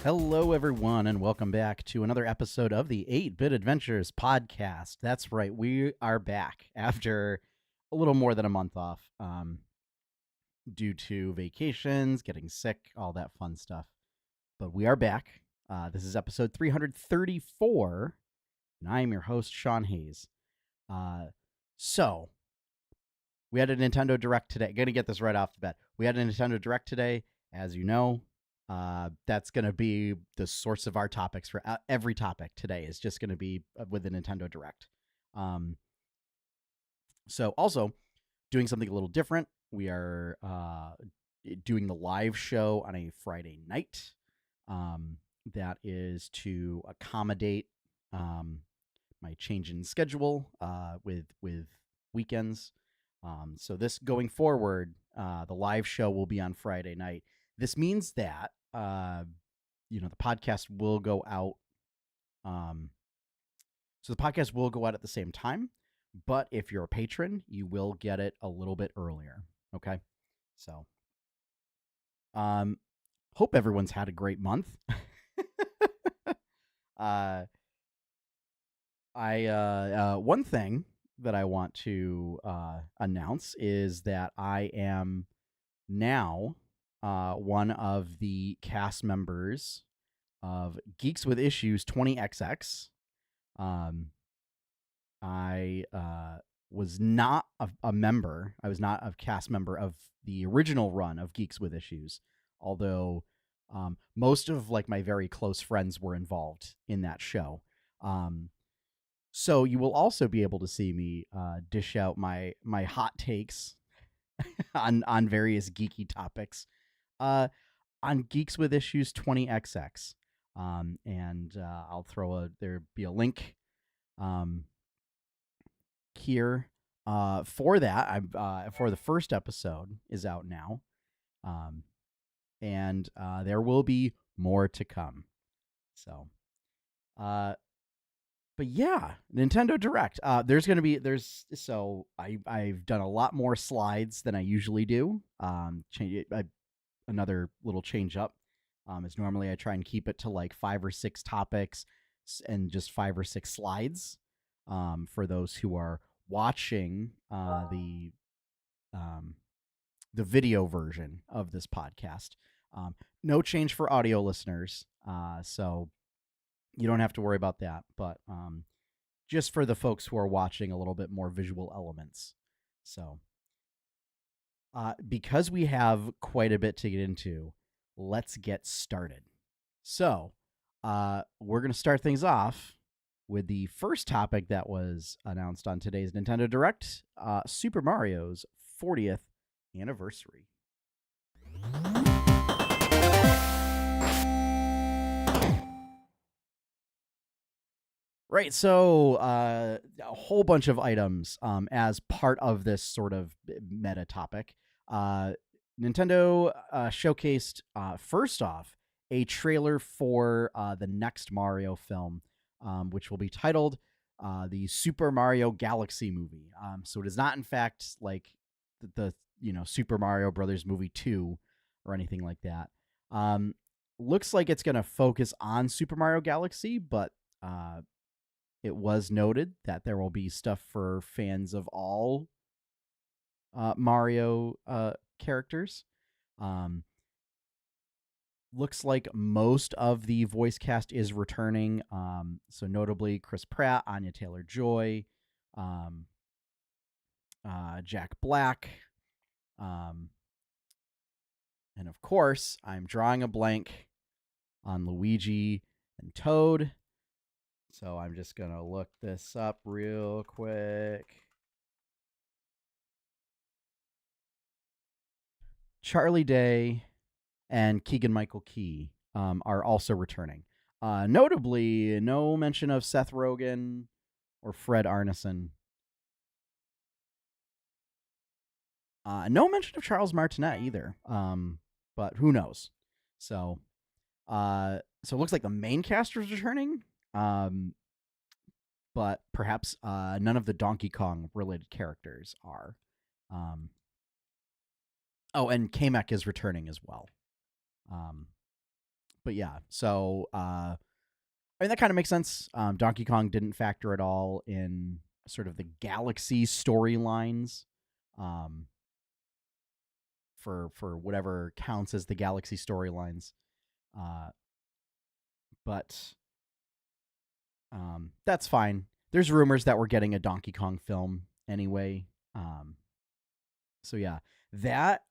Hello, everyone, and welcome back to another episode of the 8-Bit Adventures podcast. That's right, we are back after a little more than a month off due to vacations, getting sick, all that fun stuff. But we are back. This is episode 334, and I am your host, Sean Hayes. So, we had a Nintendo Direct today. Gonna get this right off the bat. We had a Nintendo Direct today, as you know. That's going to be the source of our topics for every topic today is just going to be with the Nintendo Direct. So also doing something a little different. We are doing the live show on a Friday night. That is to accommodate my change in schedule with weekends. So this going forward, the live show will be on Friday night. This means that the podcast will go out. So the podcast will go out at the same time, but if you're a patron, you will get it a little bit earlier. Okay, so hope everyone's had a great month. One thing that I want to announce is that I am now one of the cast members of Geeks with Issues 20XX. I was not a member. I was not a cast member of the original run of Geeks with Issues, although most of my very close friends were involved in that show. So you will also be able to see me dish out my hot takes on various geeky topics on Geeks with Issues 20XX. And I'll there'll be a link here for that. I'm for the first episode is out now, and there will be more to come. So, but yeah, Nintendo Direct. I've done a lot more slides than I usually do. Another little change up is normally I try and keep it to like 5 or 6 topics and just 5 or 6 slides for those who are watching the video version of this podcast. No change for audio listeners, so you don't have to worry about that. But just for the folks who are watching, a little bit more visual elements. So because we have quite a bit to get into, let's get started. So we're going to start things off with the first topic that was announced on today's Nintendo Direct, Super Mario's 40th anniversary. Right, so a whole bunch of items as part of this sort of meta topic. Nintendo showcased, first off, a trailer for the next Mario film, which will be titled the Super Mario Galaxy movie. So it is not, in fact, like the Super Mario Brothers movie 2 or anything like that. Looks like it's going to focus on Super Mario Galaxy, but it was noted that there will be stuff for fans of all Mario characters. Looks like most of the voice cast is returning. So notably Chris Pratt, Anya Taylor-Joy, Jack Black, and of course, I'm drawing a blank on Luigi and Toad. So I'm just going to look this up real quick. Charlie Day and Keegan-Michael Key are also returning. Notably, no mention of Seth Rogen or Fred Armisen. No mention of Charles Martinet either. But who knows? So it looks like the main cast is returning. But perhaps none of the Donkey Kong related characters are. Oh, and Kamek is returning as well. yeah, so I mean that kind of makes sense. Donkey Kong didn't factor at all in sort of the Galaxy storylines, um, for whatever counts as the Galaxy storylines. Uh, but that's fine. There's rumors that we're getting a Donkey Kong film anyway. So yeah, that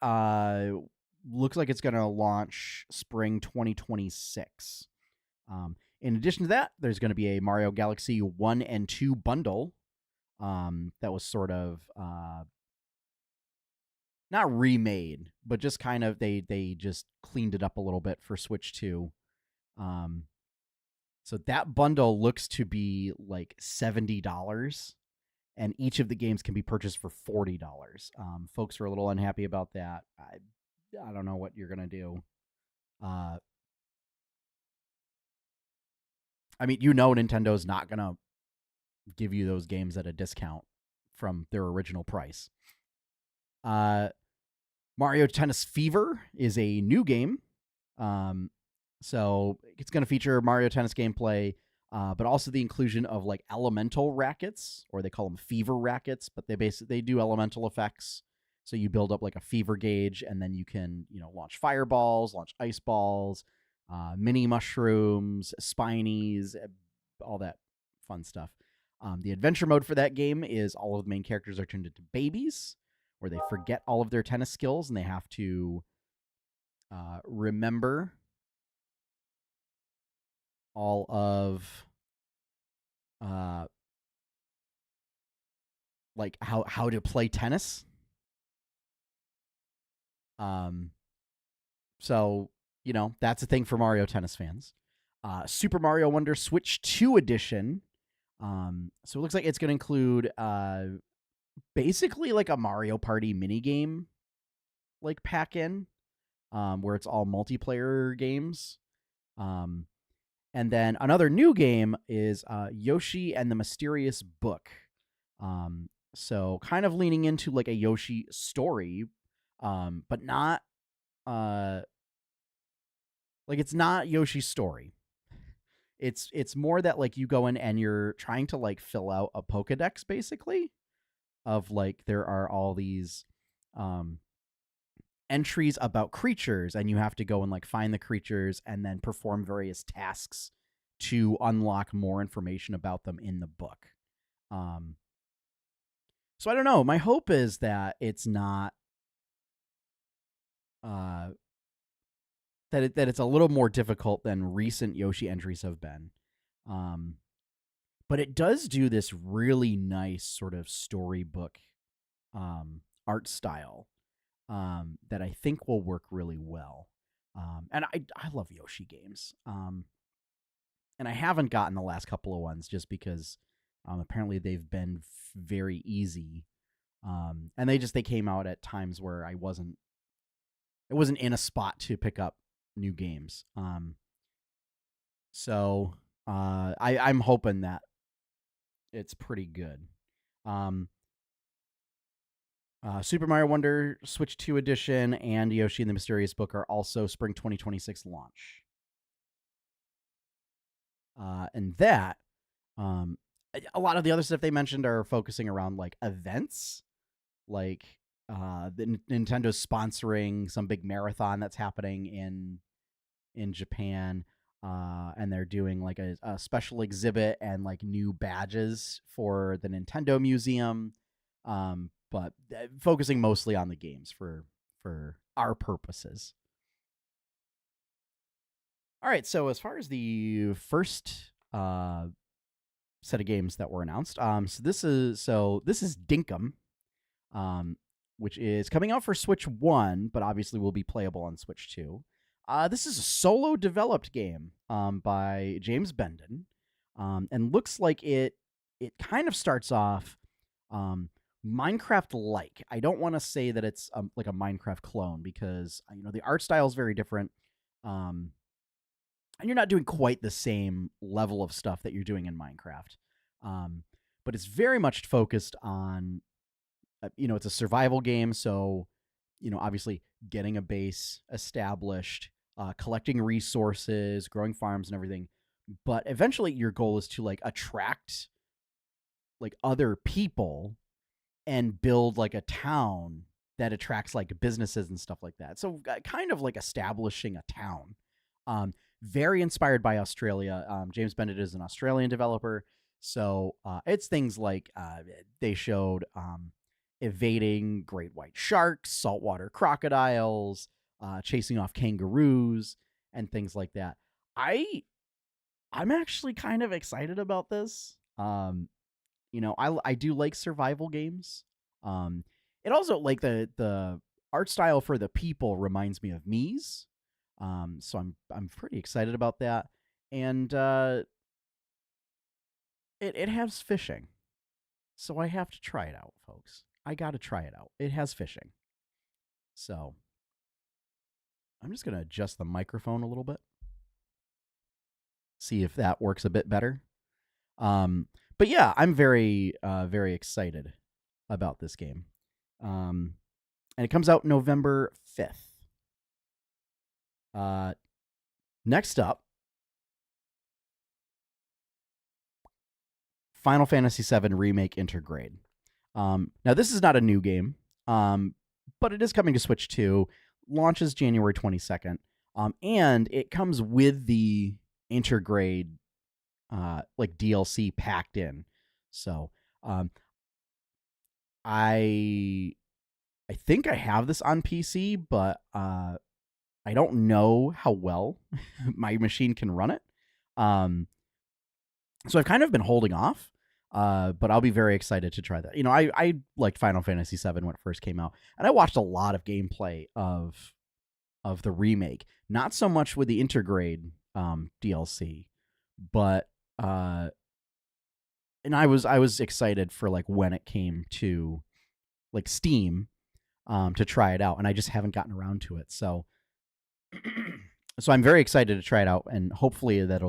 looks like it's going to launch spring 2026. In addition to that, there's going to be a Mario Galaxy 1 and 2 bundle that was sort of not remade, but just kind of they just cleaned it up a little bit for Switch 2. So that bundle looks to be like $70, and each of the games can be purchased for $40. Folks are a little unhappy about that. I don't know what you're gonna do. Uh, I mean, Nintendo's not gonna give you those games at a discount from their original price. Mario Tennis Fever is a new game. So it's going to feature Mario Tennis gameplay, but also the inclusion of like elemental rackets, or they call them fever rackets, but they do elemental effects. So you build up like a fever gauge, and then you can launch fireballs, launch ice balls, mini mushrooms, spinies, all that fun stuff. The adventure mode for that game is all of the main characters are turned into babies, where they forget all of their tennis skills and they have to remember all of like how to play tennis. So that's a thing for Mario Tennis fans. Super Mario Wonder Switch 2 edition. So it looks like it's going to include basically like a Mario Party mini game, like pack in, where it's all multiplayer games. And then another new game is Yoshi and the Mysterious Book. So kind of leaning into like a Yoshi story, but not like it's not Yoshi's story. It's more that like you go in and you're trying to like fill out a Pokedex basically of like there are all these entries about creatures, and you have to go and like find the creatures and then perform various tasks to unlock more information about them in the book. So I don't know. My hope is that it's not that it's a little more difficult than recent Yoshi entries have been. But it does do this really nice sort of storybook art style that I think will work really well. And I love Yoshi games. And I haven't gotten the last couple of ones just because apparently they've been very easy. And they came out at times where it wasn't in a spot to pick up new games. So I'm hoping that it's pretty good. Super Mario Wonder Switch 2 edition and Yoshi and the Mysterious Book are also spring 2026 launch. And that, a lot of the other stuff they mentioned are focusing around like events, like the Nintendo's sponsoring some big marathon that's happening in Japan, and they're doing like a special exhibit and like new badges for the Nintendo Museum, but focusing mostly on the games for our purposes. All right, so as far as the first set of games that were announced, so this is Dinkum, which is coming out for Switch 1, but obviously will be playable on Switch 2. This is a solo developed game by James Bendon, and looks like it kind of starts off Minecraft-like. I don't want to say that it's like a Minecraft clone because the art style is very different. And you're not doing quite the same level of stuff that you're doing in Minecraft. But it's very much focused on, it's a survival game. So, obviously getting a base established, collecting resources, growing farms and everything. But eventually your goal is to like attract like other people and build like a town that attracts like businesses and stuff like that. So kind of like establishing a town. Very inspired by Australia. James Bennett is an Australian developer. So it's things like they showed evading great white sharks, saltwater crocodiles, chasing off kangaroos, and things like that. I'm actually kind of excited about this. I do like survival games. Um, it also like the art style for the people reminds me of Mies. So I'm pretty excited about that. And it has fishing. So I have to try it out, folks. I got to try it out. It has fishing. So I'm just going to adjust the microphone a little bit. See if that works a bit better. But yeah, I'm very very excited about this game. And it comes out November 5th. Next up, Final Fantasy VII Remake Intergrade. Now, this is not a new game, but it is coming to Switch 2. Launches January 22nd. And it comes with the Intergrade like DLC packed in. So I think I have this on PC, but I don't know how well my machine can run it. So I've kind of been holding off, but I'll be very excited to try that. I liked Final Fantasy VII when it first came out, and I watched a lot of gameplay of the remake. Not so much with the Intergrade DLC, but and I was excited for like when it came to like Steam to try it out, and I just haven't gotten around to it. So I'm very excited to try it out, and hopefully that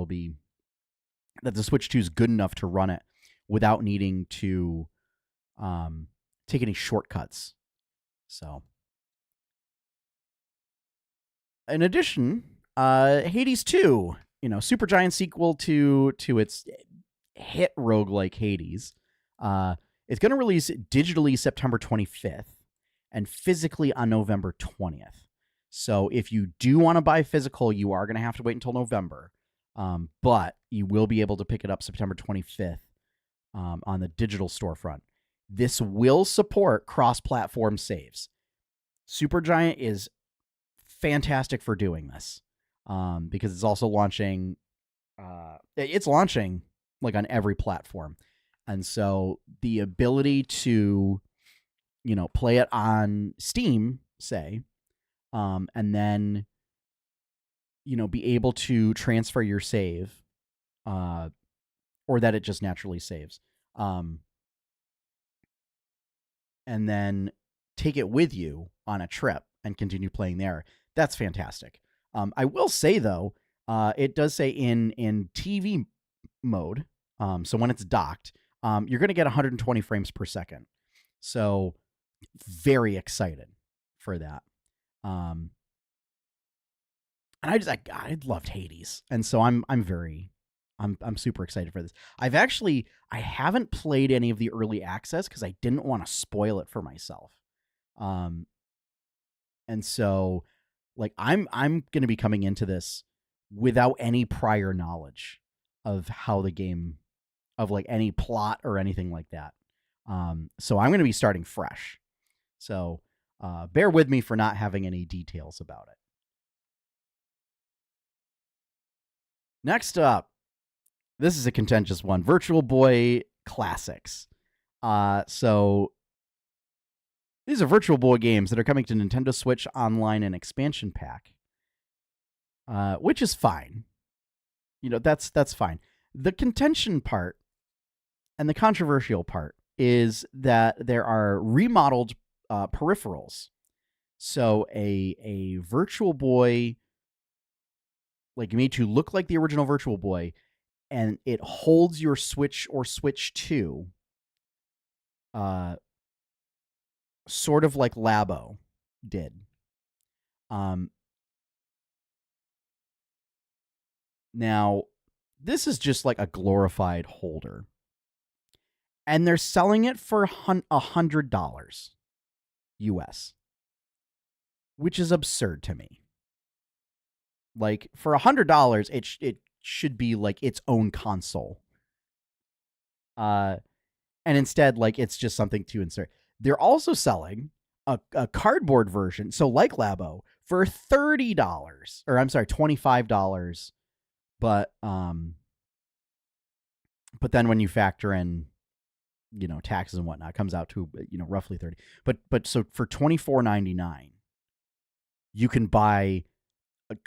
the Switch 2 is good enough to run it without needing to take any shortcuts. So, in addition, Hades 2, Supergiant sequel to its hit roguelike Hades. It's going to release digitally September 25th and physically on November 20th. So if you do want to buy physical, you are going to have to wait until November. But you will be able to pick it up September 25th on the digital storefront. This will support cross-platform saves. Supergiant is fantastic for doing this because it's also launching. It's launching like on every platform, and so the ability to, play it on Steam, say, and then be able to transfer your save, or that it just naturally saves, and then take it with you on a trip and continue playing there. That's fantastic. I will say though, it does say in TV mode, so when it's docked, you're going to get 120 frames per second. So very excited for that. And I loved Hades, and so I'm super excited for this. I haven't played any of the early access because I didn't want to spoil it for myself. And so like I'm going to be coming into this without any prior knowledge of how the game, of like any plot or anything like that. So I'm going to be starting fresh. So bear with me for not having any details about it. Next up, this is a contentious one. Virtual Boy Classics. So these are Virtual Boy games that are coming to Nintendo Switch Online and Expansion Pack, which is fine. That's fine. The contention part and the controversial part is that there are remodeled peripherals. So a Virtual Boy, like made to look like the original Virtual Boy, and it holds your Switch or Switch 2, sort of like Labo did. Now, this is just like a glorified holder. And they're selling it for $100 US, which is absurd to me. Like, for $100, it should be like its own console. And instead, like, it's just something to insert. They're also selling a cardboard version, so like Labo, for $30, or I'm sorry, $25. But then when you factor in, taxes and whatnot, it comes out to, roughly 30. But so for $24.99, you can buy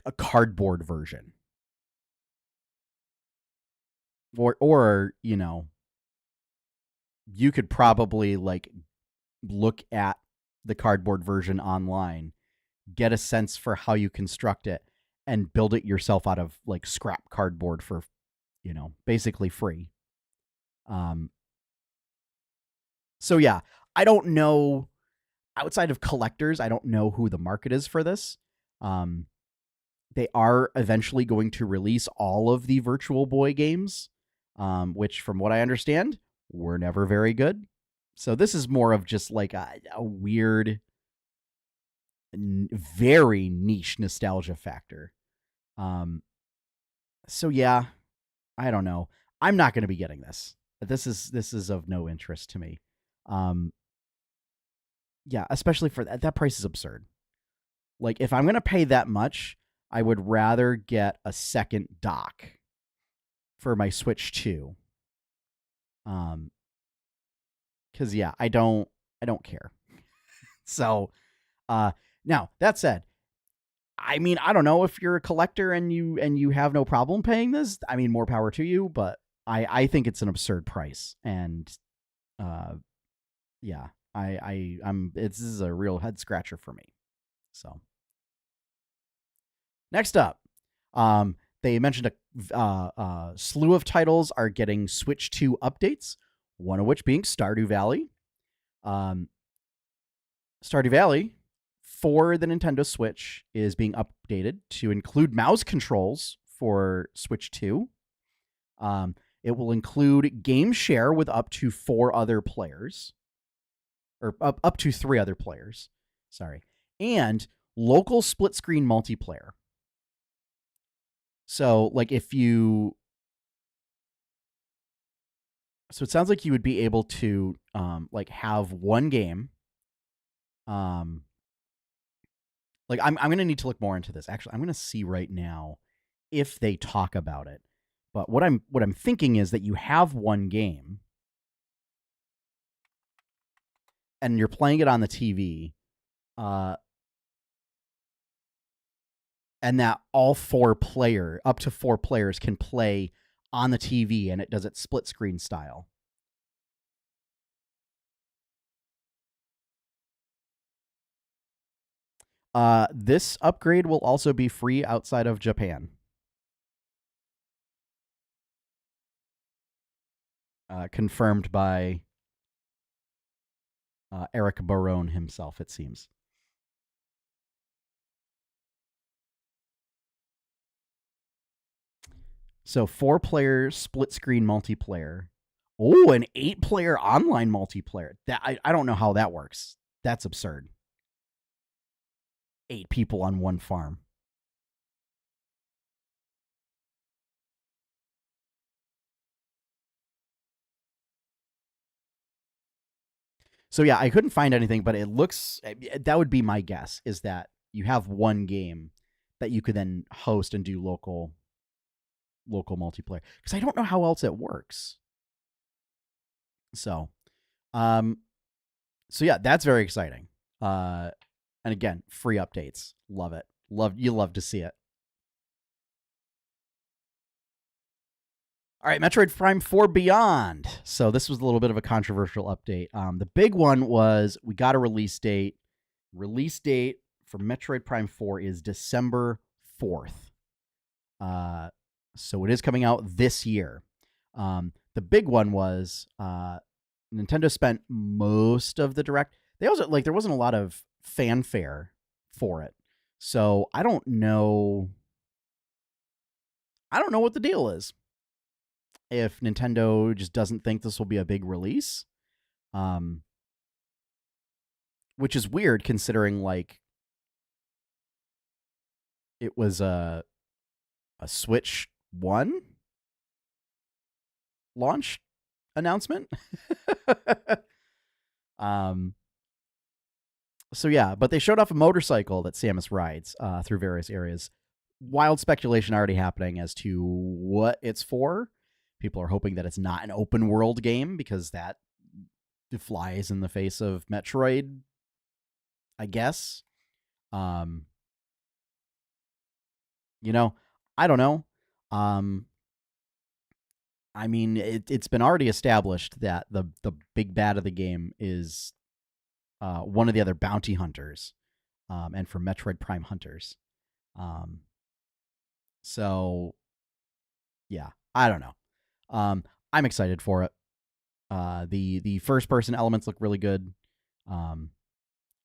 a cardboard version. Or you could probably like look at the cardboard version online, get a sense for how you construct it, and build it yourself out of like scrap cardboard for, basically free. So yeah, I don't know, outside of collectors, I don't know who the market is for this. They are eventually going to release all of the Virtual Boy games, which from what I understand, were never very good. So this is more of just like a weird, very niche nostalgia factor. So yeah, I don't know. I'm not going to be getting this. This is of no interest to me. Yeah, especially for that price is absurd. Like, if I'm going to pay that much, I would rather get a second dock for my Switch 2. Cuz yeah, I don't care. So, now, that said, I mean, I don't know if you're a collector and you have no problem paying this. I mean, more power to you, but I think it's an absurd price, and yeah, this is a real head scratcher for me. So, next up, they mentioned a slew of titles are getting Switch 2 updates, one of which being Stardew Valley. Stardew Valley for the Nintendo Switch is being updated to include mouse controls for Switch 2. It will include game share with up to 4 other players, or up to 3 other players, sorry, and local split screen multiplayer. So, like, so it sounds like you would be able to like have one game. Like, I'm going to need to look more into this. Actually, I'm going to see right now if they talk about it. But what I'm thinking is that you have one game and you're playing it on the TV, and that up to 4 players can play on the TV, and it does it split screen style. This upgrade will also be free outside of Japan. Confirmed by Eric Barone himself, it seems. So 4-player split screen multiplayer. Oh, an 8-player online multiplayer. That I don't know how that works. That's absurd. 8 people on one farm. So yeah, I couldn't find anything, but it looks, that would be my guess, is that you have one game that you could then host and do local multiplayer, because I don't know how else it works. So, so yeah, that's very exciting. And again, free updates. Love it. You love to see it. All right, Metroid Prime 4 Beyond. So this was a little bit of a controversial update. The big one was we got a release date. Release date for Metroid Prime 4 is December 4th. So it is coming out this year. The big one was Nintendo spent most of the direct. They also, like, there wasn't a lot of fanfare for it. So I don't know I don't know what the deal is. If Nintendo just doesn't think this will be a big release, which is weird considering like it was a Switch 1 launch announcement. So yeah, but they showed off a motorcycle that Samus rides through various areas. Wild speculation already happening as to what it's for. People are hoping that it's not an open world game because that flies in the face of Metroid, I guess. You know, I don't know. I mean, it's been already established that the big bad of the game is one of the other bounty hunters, and for Metroid Prime hunters. So yeah, I don't know. I'm excited for it. The first person elements look really good, and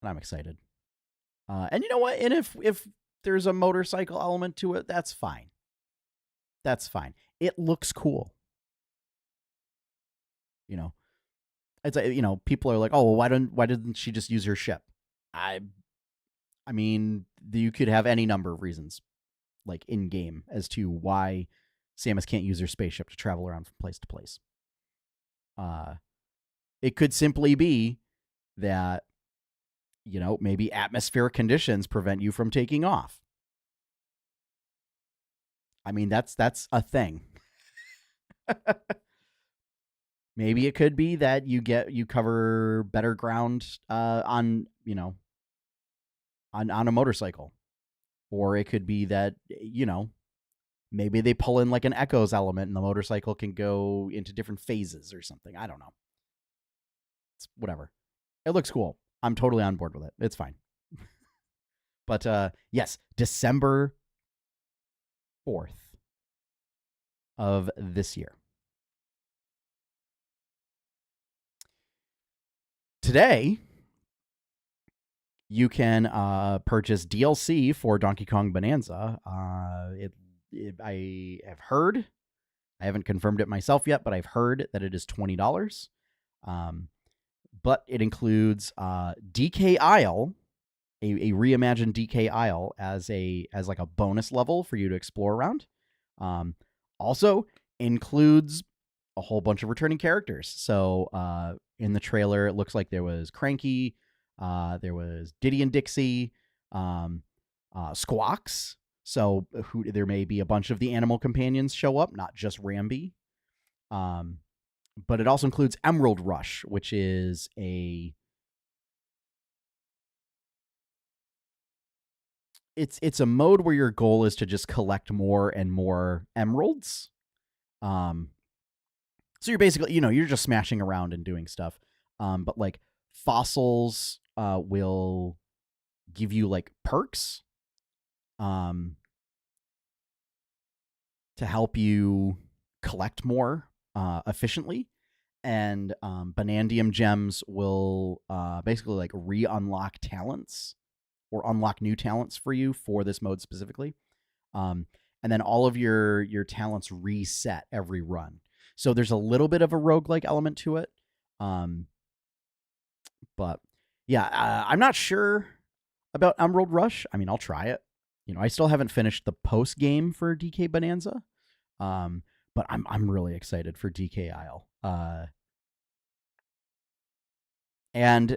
I'm excited. And you know what? And if there's a motorcycle element to it, that's fine. That's fine. It looks cool. You know, it's people are like, oh, well, why didn't she just use her ship? I mean, you could have any number of reasons, like in game, as to why Samus can't use her spaceship to travel around from place to place. It could simply be that maybe atmospheric conditions prevent you from taking off. I mean, that's a thing. Maybe it could be that you cover better ground on a motorcycle, or it could be that maybe they pull in like an echoes element and the motorcycle can go into different phases or something. I don't know. It's whatever. It looks cool. I'm totally on board with it. It's fine. But yes, December 4th of this year. Today, you can purchase DLC for Donkey Kong Bonanza. I have heard, I haven't confirmed it myself yet, but I've heard that it is $20. But it includes DK Isle, a reimagined DK Isle as like a bonus level for you to explore around. Also includes a whole bunch of returning characters. So in the trailer, it looks like there was Cranky, there was Diddy and Dixie, Squawks. So there may be a bunch of the animal companions show up, not just Rambi. But it also includes Emerald Rush, which is it's a mode where your goal is to just collect more and more emeralds. So you're basically, you're just smashing around and doing stuff. But like fossils will give you like perks to help you collect more efficiently. And Bonandium gems will basically like re-unlock talents or unlock new talents for you for this mode specifically. And then all of your talents reset every run. So there's a little bit of a roguelike element to it. But yeah, I'm not sure about Emerald Rush. I mean, I'll try it. I still haven't finished the post game for DK Bonanza. But I'm really excited for DK Isle. And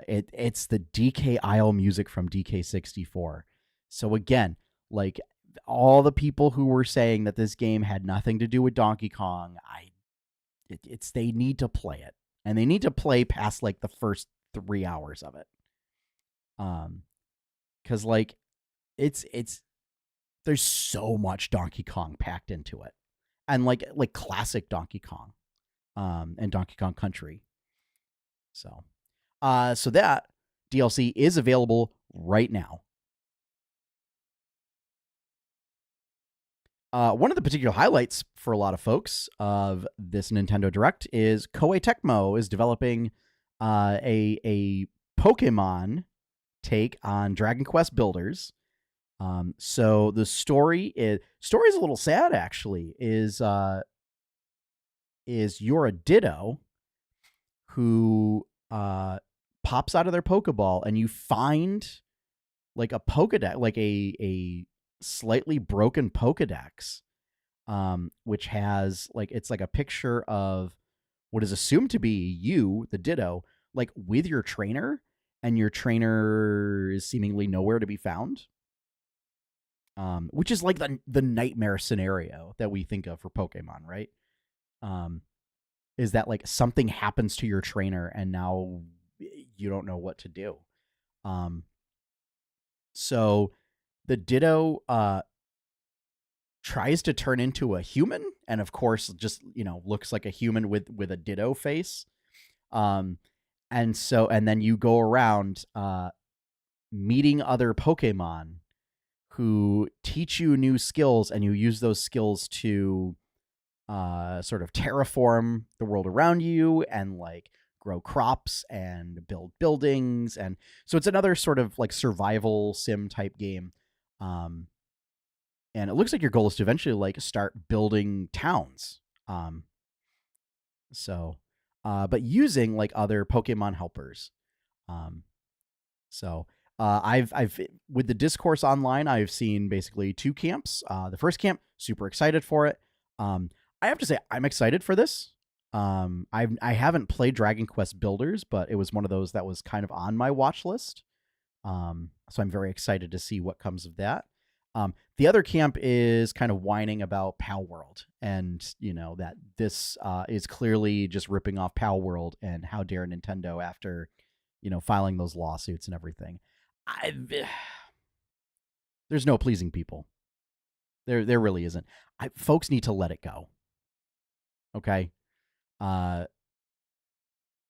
it's the DK Isle music from DK64. So again, like all the people who were saying that this game had nothing to do with Donkey Kong, they need to play it, and they need to play past like the first 3 hours of it. Because like it's there's so much Donkey Kong packed into it, and like classic Donkey Kong, and Donkey Kong Country. So that DLC is available right now. One of the particular highlights for a lot of folks of this Nintendo Direct is Koei Tecmo is developing a Pokemon take on Dragon Quest Builders. So the story's a little sad actually. Is you're a Ditto who pops out of their Pokeball, and you find like a Pokedex, like a slightly broken Pokedex, which has like it's like a picture of what is assumed to be you, the Ditto, like with your trainer, and your trainer is seemingly nowhere to be found. Which is like the nightmare scenario that we think of for Pokemon, right? Um, is that like something happens to your trainer and now you don't know what to do. Um, so the Ditto tries to turn into a human, and of course, just looks like a human with a Ditto face. And then you go around meeting other Pokemon who teach you new skills, and you use those skills to sort of terraform the world around you and like grow crops and build buildings. And so it's another sort of like survival sim type game. And it looks like your goal is to eventually like start building towns. But using like other Pokemon helpers. I've with the discourse online, I've seen basically two camps. The first camp, super excited for it. I have to say, I'm excited for this. I haven't played Dragon Quest Builders, but it was one of those that was kind of on my watch list. So I'm very excited to see what comes of that. The other camp is kind of whining about Pal World, and that this is clearly just ripping off Pal World, and how dare Nintendo after filing those lawsuits and everything. There's no pleasing people. There really isn't. Folks need to let it go. Okay.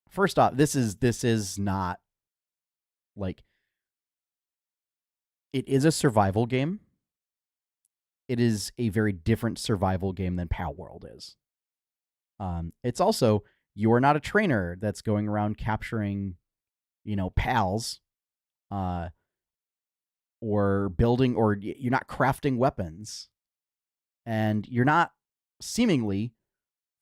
First off, this is not like, it is a survival game. It is a very different survival game than Pal World is. It's also, you are not a trainer that's going around capturing, pals, or building, or you're not crafting weapons, and you're not seemingly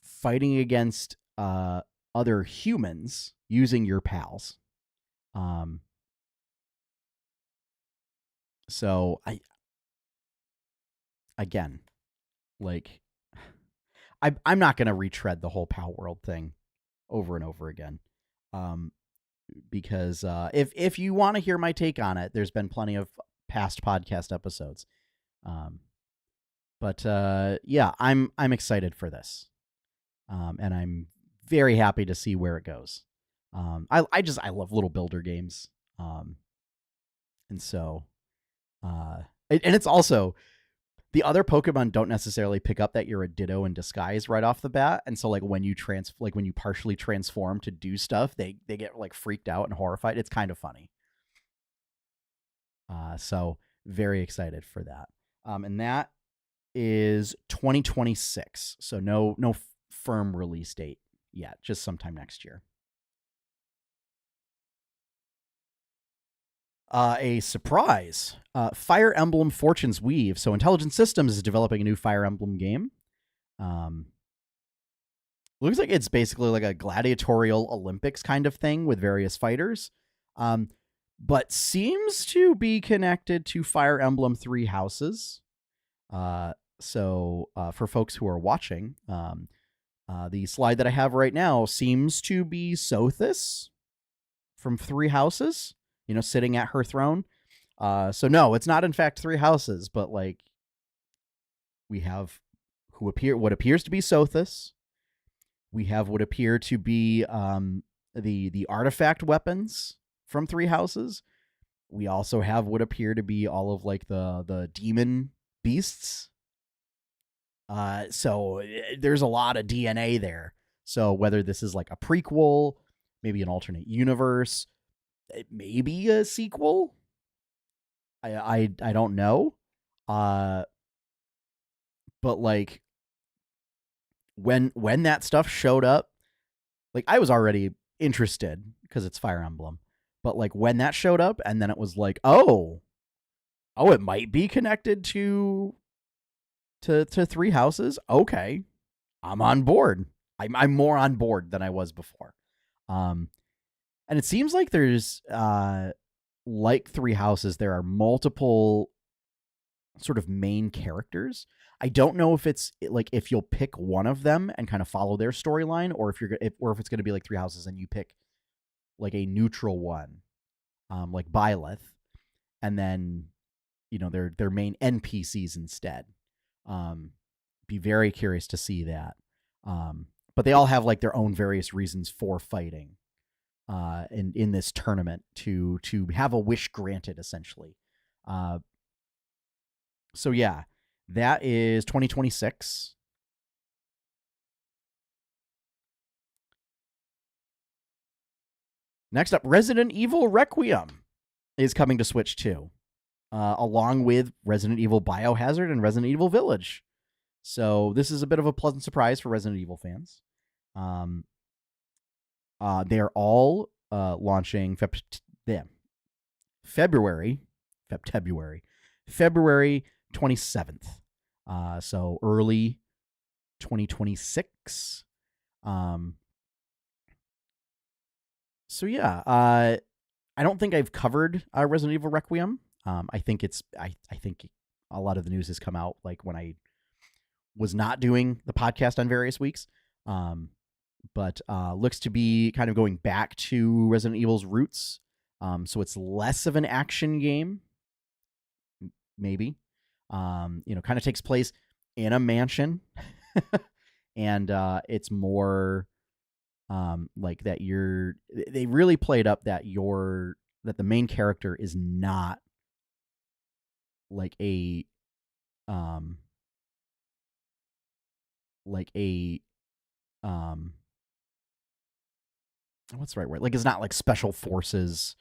fighting against other humans using your pals. So again, like, I'm not going to retread the whole Pal World thing over and over again. Because if you want to hear my take on it, there's been plenty of past podcast episodes. But yeah, I'm excited for this. And I'm very happy to see where it goes. I love little builder games. And so and it's also, the other Pokemon don't necessarily pick up that you're a Ditto in disguise right off the bat, and so like when you partially transform to do stuff, they get like freaked out and horrified. It's kind of funny. So very excited for that. And that is 2026. So no firm release date yet, just sometime next year. A surprise. Fire Emblem Fortune's Weave. So Intelligent Systems is developing a new Fire Emblem game. Looks like it's basically like a gladiatorial Olympics kind of thing with various fighters. But seems to be connected to Fire Emblem Three Houses. So for folks who are watching, the slide that I have right now seems to be Sothis from Three Houses, sitting at her throne. So no, it's not in fact Three Houses, but like, we have what appears to be Sothis. We have what appear to be the artifact weapons from Three Houses. We also have what appear to be all of like the demon beasts. So there's a lot of DNA there. So whether this is like a prequel, maybe an alternate universe, maybe a sequel, I don't know. But like, when that stuff showed up, like, I was already interested because it's Fire Emblem. But like, when that showed up, and then it was like, oh, Oh, it might be connected to Three Houses. Okay, I'm on board. I'm more on board than I was before. And it seems like there's like Three Houses, there are multiple sort of main characters. I don't know if it's like if you'll pick one of them and kind of follow their storyline, or if if it's going to be like Three Houses and you pick like a neutral one, like Byleth, and then their main NPCs instead. Be very curious to see that. But they all have like their own various reasons for fighting in this tournament to have a wish granted, essentially. So yeah, that is 2026. Next up, Resident Evil Requiem is coming to Switch 2, along with Resident Evil Biohazard and Resident Evil Village. So this is a bit of a pleasant surprise for Resident Evil fans. They are all launching February 27th. So early 2026. So yeah, I don't think I've covered Resident Evil Requiem. I think I think a lot of the news has come out like when I was not doing the podcast on various weeks. But looks to be kind of going back to Resident Evil's roots. So it's less of an action game, maybe. Kind of takes place in a mansion, and it's more like that. They really played up that the main character is not like a what's the right word? Like, it's not like special forces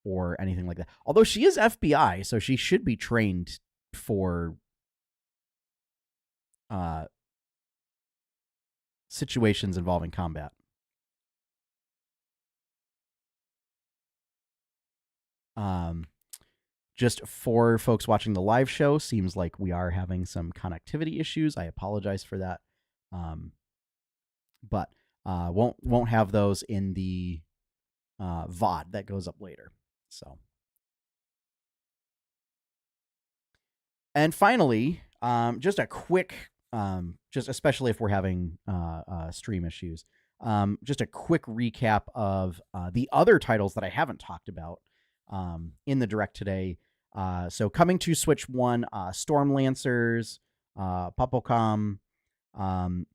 or anything like that. Although she is FBI, so she should be trained for situations involving combat. Just for folks watching the live show, seems like we are having some connectivity issues. I apologize for that. But won't have those in the VOD that goes up later. So, and finally, just a quick, just especially if we're having stream issues, just a quick recap of the other titles that I haven't talked about in the direct today. So coming to Switch 1, Stormlancers, Popocom, and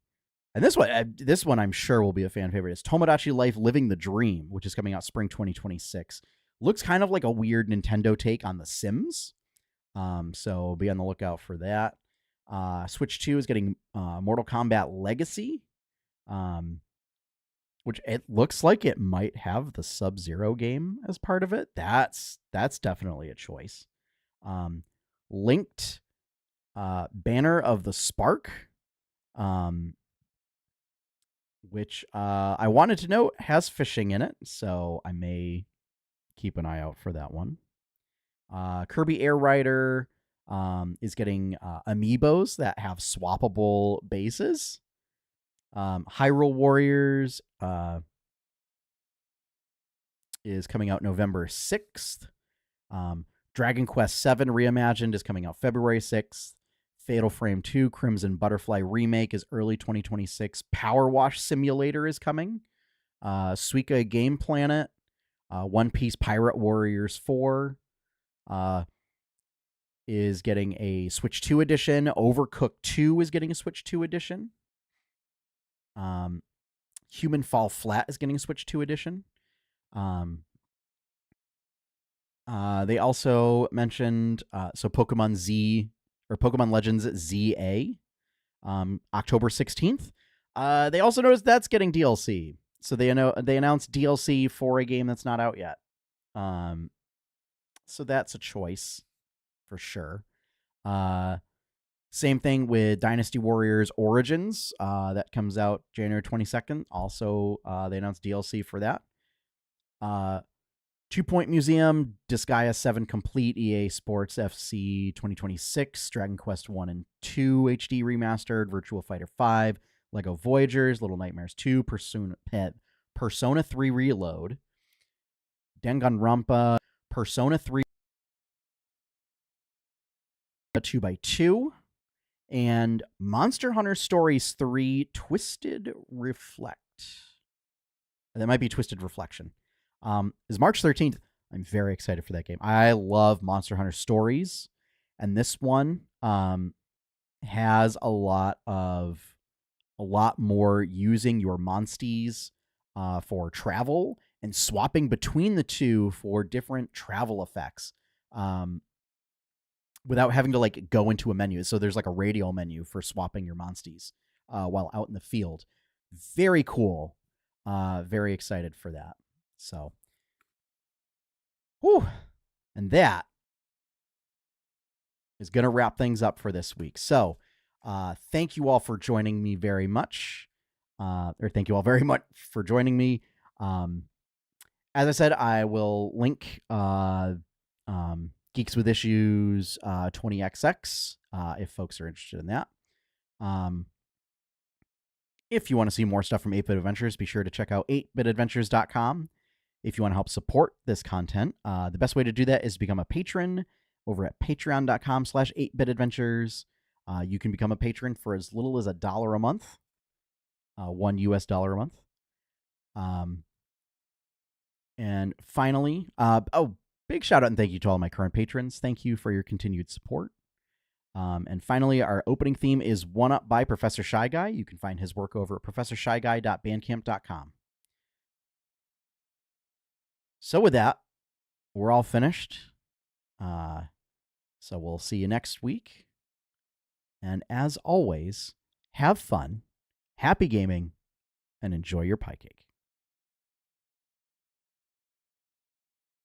this one I'm sure will be a fan favorite. It's Tomodachi Life Living the Dream, which is coming out spring 2026. Looks kind of like a weird Nintendo take on The Sims. So be on the lookout for that. Switch 2 is getting Mortal Kombat Legacy, which it looks like it might have the Sub-Zero game as part of it. That's definitely a choice. Linked Banner of the Spark, which I wanted to note has fishing in it, so I may keep an eye out for that one. Kirby Air Rider is getting amiibos that have swappable bases. Hyrule Warriors is coming out November 6th. Dragon Quest VII Reimagined is coming out February 6th. Fatal Frame 2 Crimson Butterfly Remake is early 2026. Power Wash Simulator is coming. Suika Game Planet. One Piece Pirate Warriors 4 is getting a Switch 2 edition. Overcooked 2 is getting a Switch 2 edition. Human Fall Flat is getting a Switch 2 edition. They also mentioned Pokemon Z or Pokemon Legends ZA, October 16th. They also noticed that's getting DLC. So they announced DLC for a game that's not out yet. So that's a choice for sure. Same thing with Dynasty Warriors Origins. That comes out January 22nd. Also, they announced DLC for that. 2 Point Museum, Disgaea 7 Complete, EA Sports FC 2026, Dragon Quest 1 and 2 HD Remastered, Virtua Fighter 5, Lego Voyagers, Little Nightmares 2, Persona 3 Reload, Danganronpa, Persona 3 2x2, and Monster Hunter Stories 3 Twisted Reflect. That might be Twisted Reflection. Is March 13th. I'm very excited for that game. I love Monster Hunter Stories, and this one has a lot more using your monsties for travel and swapping between the two for different travel effects without having to like go into a menu. So there's like a radial menu for swapping your monsties while out in the field. Very cool. Very excited for that. So, whew. And that is going to wrap things up for this week. So, thank you all for joining me very much. Thank you all very much for joining me. As I said, I will link Geeks with Issues 20XX if folks are interested in that. If you want to see more stuff from 8-Bit Adventures, be sure to check out 8bitadventures.com. If you want to help support this content, the best way to do that is to become a patron over at patreon.com/8bitadventures. You can become a patron for as little as $1 a month, $1 US a month. And finally, big shout out and thank you to all my current patrons. Thank you for your continued support. And finally, our opening theme is One Up by Professor Shy Guy. You can find his work over at professorshyguy.bandcamp.com. So with that, we're all finished. So we'll see you next week. And as always, have fun, happy gaming, and enjoy your pie cake.